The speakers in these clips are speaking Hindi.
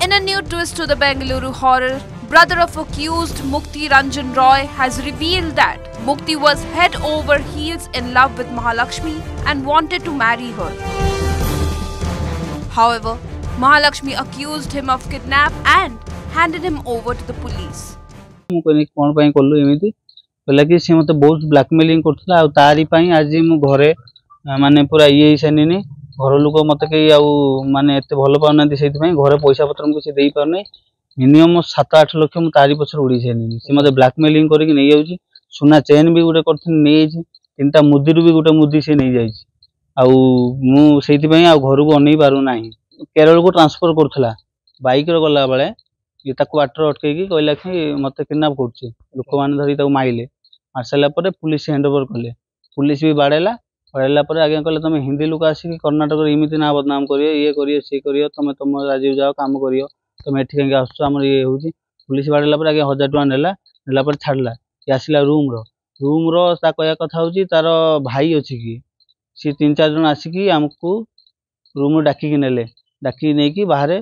In a new twist to the Bengaluru horror, brother of accused Mukti Ranjan Roy has revealed that Mukti was head over heels in love with Mahalakshmi and wanted to marry her. However, Mahalakshmi accused him of kidnap and handed him over to the police. कौन पाई कलु एमती कहला कि सी मत बहुत ब्लैकमेलिंग करथला आ तारी पाई आज मु घरे माने पूरा ये सैनिनी घर लोक मत कई माने एत भल पाना से घरे पैसा पत्र किसी दे पारना मिनिमम 7-8 लाख मुझे तारी पछर उड़ी सैनी सी मत ब्लैकमेलिंग करके नहीं जाऊँ सुना चेन भी गोटे कर 3टा मुदी भी गोटे मुदी से नहीं जाऊँ आ घर को अन पारना केरल को ट्रांसफर करूला बाइक गला बेले ये बाटर अटकई कहला कि मत किडनाप कर लोक मैंने धरी माइले मार सारापर पुलिस हैंड ओवर कले पुलिस भी बाड़ेला बाड़ेला आगे कहले तुम हिंदी लोक आसिक कर्णाटक एमती ना बदनाम करियो ये करियो सी करियो तुम तुम राज्य जाओ काम करियो तुम एठी कहीं आस ये हूँ पुलिस बाड़ेला आगे 1000 टका नेला छाड़ला ये आसला रूम ता कहया कथा हूँ तार भाई अच्छी कि सी 3-4 जन आसिक आमको रूम डाकिकी नेले डाकिकी नहीं बाहर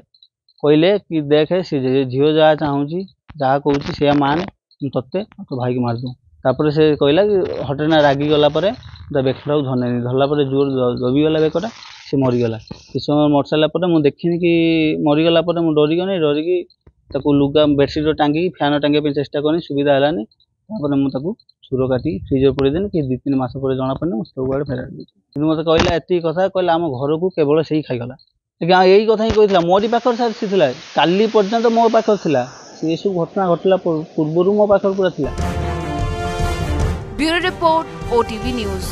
कहले कि देखे सी झील जहाँ चाहूँगी जहाँ कहूँ सी मान ते तो भाई की मारदू तापर से कहला कि हटेना रागी गला बेकटा धरनी धरला जोर दबिगला बेकटा सी मरीगला किस समय मर सारापर मुझे देखनी कि मरीगला मुझे डरिगनी डरिकी लुगा बेडसीट टांगी फैन टांगे चेष्टा करनी सुविधा है मुझे सुर काटी फ्रिजर पड़ेदेनी कि 2-3 मास पर जना पड़े मुझे सब आड़े फेरार दी मत कहला एति कथा कहला आम घर को केवल से ही खाईगला यही कथा ही कहला मोरी पाखर सारी थी काली पर्यंत मो पाखर थी ये सब घटना घटला पूर्व मो पाखर पूरा थी। Bureau report OTV news.